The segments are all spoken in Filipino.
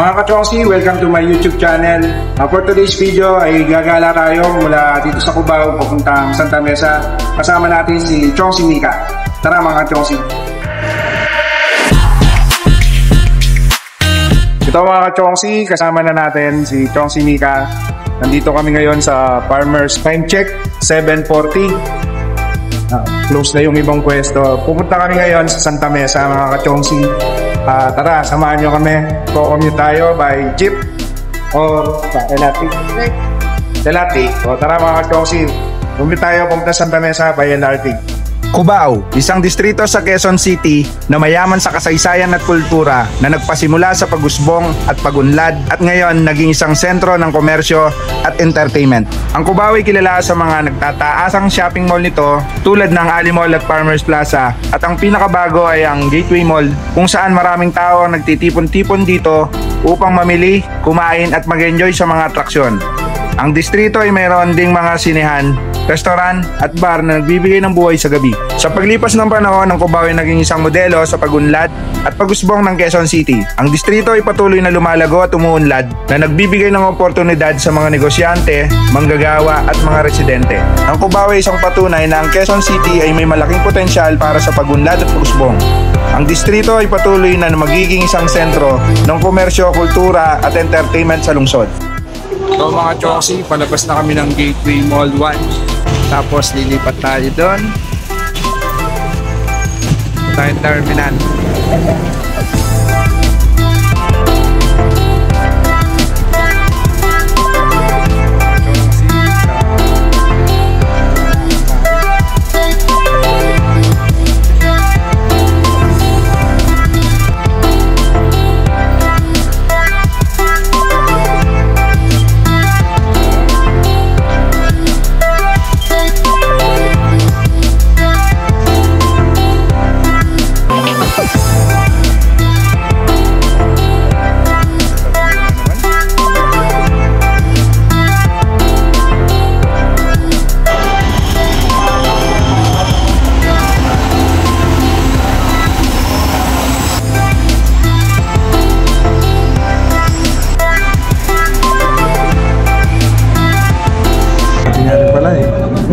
Mga ka-Chongsi, welcome to my YouTube channel. For today's video ay gagala tayo mula dito sa Cubao papuntang Santa Mesa. Kasama natin si Chongsi Mika. Tara mga ka-Chongsi. Ito mga ka-Chongsi, kasama na natin si Chongsi Mika. Nandito kami ngayon sa Farmers. Time check, 7:40. Close na yung ibang pwesto. Pupunta kami ngayon sa Santa Mesa mga ka-Chongsi. Tara, samahan nyo kami. Co-commute tayo by jeep or LRT. O tara mga ka-Chongsi, commute tayo pumunta sa Santa Mesa by LRT. Cubao, isang distrito sa Quezon City na mayaman sa kasaysayan at kultura na nagpasimula sa pagusbong at pagunlad at ngayon naging isang sentro ng komersyo at entertainment. Ang Cubao ay kilala sa mga nagtataasang shopping mall nito tulad ng Ali Mall at Farmers Plaza, at ang pinakabago ay ang Gateway Mall kung saan maraming tao ang nagtitipon-tipon dito upang mamili, kumain at mag-enjoy sa mga atraksyon. Ang distrito ay mayroon ding mga sinehan, restaurant at bar na nagbibigay ng buhay sa gabi. Sa paglipas ng panahon, ang Cubao ay naging isang modelo sa pagunlad at pagusbong ng Quezon City. Ang distrito ay patuloy na lumalago at umuunlad na nagbibigay ng oportunidad sa mga negosyante, manggagawa at mga residente. Ang Cubao ay isang patunay na ang Quezon City ay may malaking potensyal para sa pagunlad at pagusbong. Ang distrito ay patuloy na magiging isang sentro ng komersyo, kultura at entertainment sa lungsod. So mga Chongsi, palabas na kami ng Gateway Mall 1. Tapos lilipat tayo doon. Tayong terminal.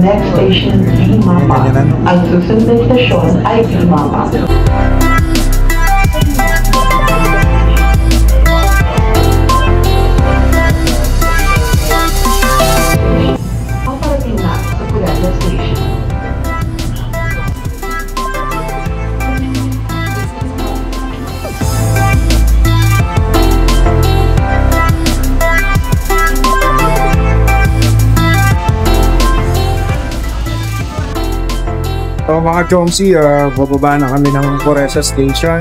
Next station, Bimapa. Ang susunod na stasyon ay Bimapa. Paparating na sa Purana Station. So mga Chongsi, bababa na kami ng Coresa Station.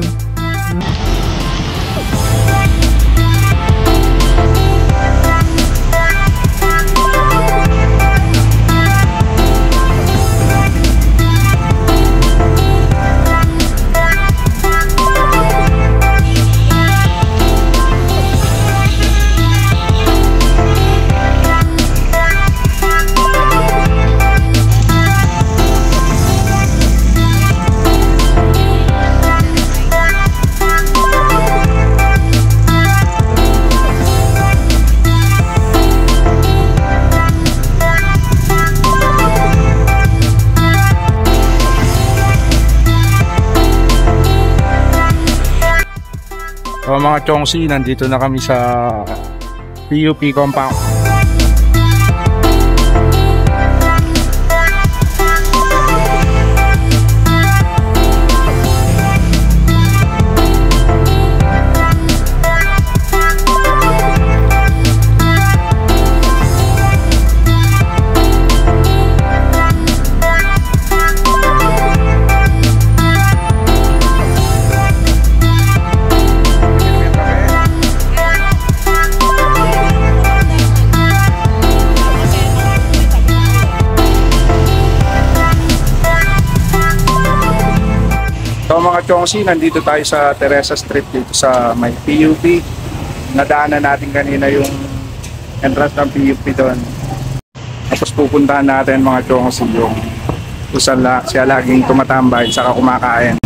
So mga Chongsi, nandito na kami sa PUP compound. So mga Chongsi, nandito tayo sa Teresa Street dito sa may PUP. Nadaanan natin kanina yung entrance ng PUP doon. Tapos pupuntahan natin mga Chongsi yung kung saan siya laging tumatambay saka kumakain.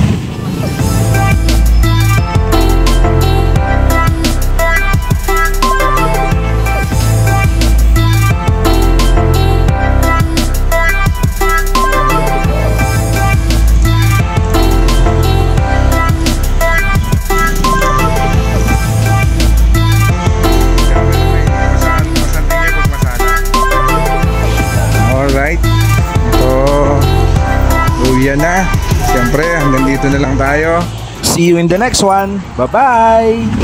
dito na lang tayo. See you in the next one. Bye-bye!